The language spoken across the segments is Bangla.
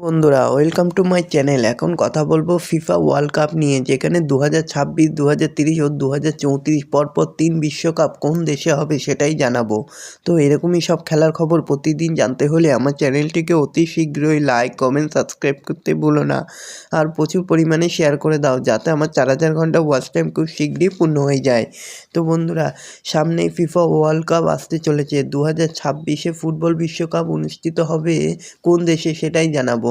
বন্ধুরা, ওয়েলকাম টু মাই চ্যানেল। এখন কথা বলবো ফিফা ওয়ার্ল্ড কাপ নিয়ে, যেখানে 2026, 2030 ও 2034 পরপর 3 বিশ্বকাপ কোন দেশে হবে সেটাই জানাবো। তো এরকমই সব খেলার খবর প্রতিদিন জানতে হলে আমার চ্যানেলটিকে অতি শীঘ্রই লাইক, কমেন্ট, সাবস্ক্রাইব করতে ভুলো না। আর প্রচুর পরিমাণে শেয়ার করে দাও, যাতে আমার 4000 ঘন্টা ওয়াচ টাইম খুব শীঘ্রই পূর্ণ হয়ে যায়। তো বন্ধুরা, সামনেই ফিফা ওয়ার্ল্ড কাপ আসতে চলেছে। 2026-এ ফুটবল বিশ্বকাপ অনুষ্ঠিত হবে কোন দেশে সেটাই জানাবো।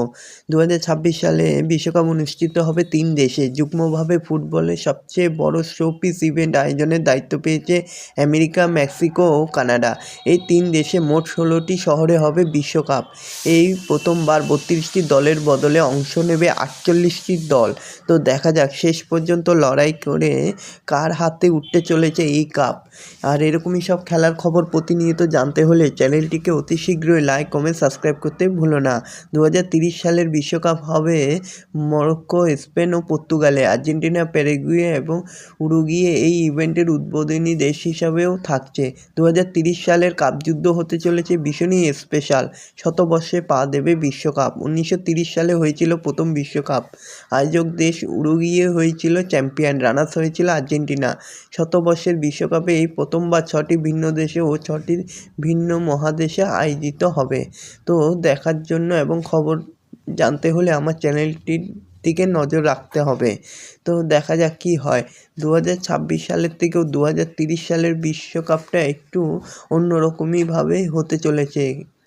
2026 সালে বিশ্বকাপ অনুষ্ঠিত হবে 3 দেশে। যুগ্মভাবে ফুটবলের সবচেয়ে বড় শোপিস ইভেন্ট আয়োজনের দায়িত্ব পেয়েছে আমেরিকা, মেক্সিকো ও কানাডা। এই 3 দেশে মোট 16টি শহরে হবে বিশ্বকাপ। এই প্রথমবার 32টি দলের বদলে অংশ নেবে 48টি দল। তো দেখা যাক শেষ পর্যন্ত লড়াই করে কার হাতে উঠতে চলেছে এই কাপ। আর এরকমই সব খেলার খবর প্রতিনিয়ত জানতে হলে চ্যানেলটিকে অতি শীঘ্রই লাইক, কমেন্ট, সাবস্ক্রাইব করতে ভুলো না। 2030 সালের বিশ্বকাপ হবে মরক্কো, স্পেন ও পর্তুগালে। আর্জেন্টিনা, প্যারাগুয়ে এবং উরুগুয়ে এই ইভেন্টের উদ্বোধনী দেশ হিসাবেও থাকছে। 2030 সালের কাপযুদ্ধ হতে চলেছে ভীষণই স্পেশাল। শতবর্ষে পা দেবে বিশ্বকাপ। 1930 সালে হয়েছিল প্রথম বিশ্বকাপ। আয়োজক দেশ উরুগুয়ে হয়েছিল চ্যাম্পিয়ন, রানার্স হয়েছিল আর্জেন্টিনা। শতবর্ষের বিশ্বকাপে এই প্রথমবার 6টি ভিন্ন দেশে ও 6টি ভিন্ন মহাদেশে আয়োজিত হবে। তো দেখার জন্য এবং খবর জানতে হলে আমার চ্যানেলটির দিকে নজর রাখতে হবে। তো দেখা যাক কী হয়। 2026 সালের থেকেও 2030 সালের বিশ্বকাপটা একটু অন্যরকমইভাবে হতে চলেছে,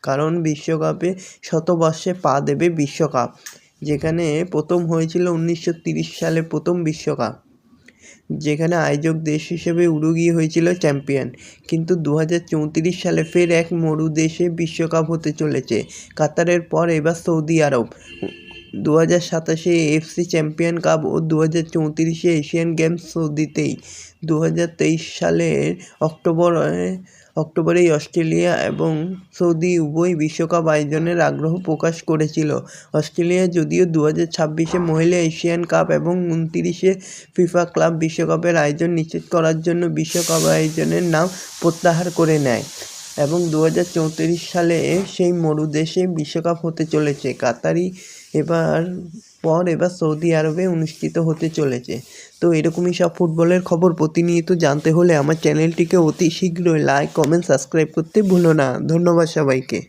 কারণ বিশ্বকাপে শতবর্ষে পা দেবে বিশ্বকাপ, যেখানে প্রথম হয়েছিল 1930 সালে প্রথম বিশ্বকাপ, যেখানে আয়োজক দেশ হিসেবে উরুগুয়ে হয়েছিল চ্যাম্পিয়ন। কিন্তু 2034 সালে ফের এক মরু দেশে বিশ্বকাপ হতে চলেছে, কাতারের পর এবার সৌদি আরব। 2027-এ এএফসি চ্যাম্পিয়ন কাপ ও 2034-এ এশিয়ান গেমস সৌদিতেই। 2023 সালের অক্টোবরেই অস্ট্রেলিয়া এবং সৌদি উভয় বিশ্বকাপ আয়োজনের আগ্রহ প্রকাশ করেছিল। অস্ট্রেলিয়া যদিও 2026-এ মহিলা এশিয়ান কাপ এবং 29-এ ফিফা ক্লাব বিশ্বকাপের আয়োজন নিশ্চিত করার জন্য বিশ্বকাপ আয়োজনের নাম প্রত্যাহার করে নেয় এবং 2034 সালে সেই মরু দেশে বিশ্বকাপ হতে চলেছে। কাতারি এবার সৌদি আরবে অনুষ্ঠিত হতে চলেছে। তো এরকমই সব ফুটবলের খবর প্রতিনিয়ত জানতে হলে আমার চ্যানেলটিকে অতি শীঘ্রই লাইক, কমেন্ট, সাবস্ক্রাইব করতে ভুলো না। ধন্যবাদ সবাইকে।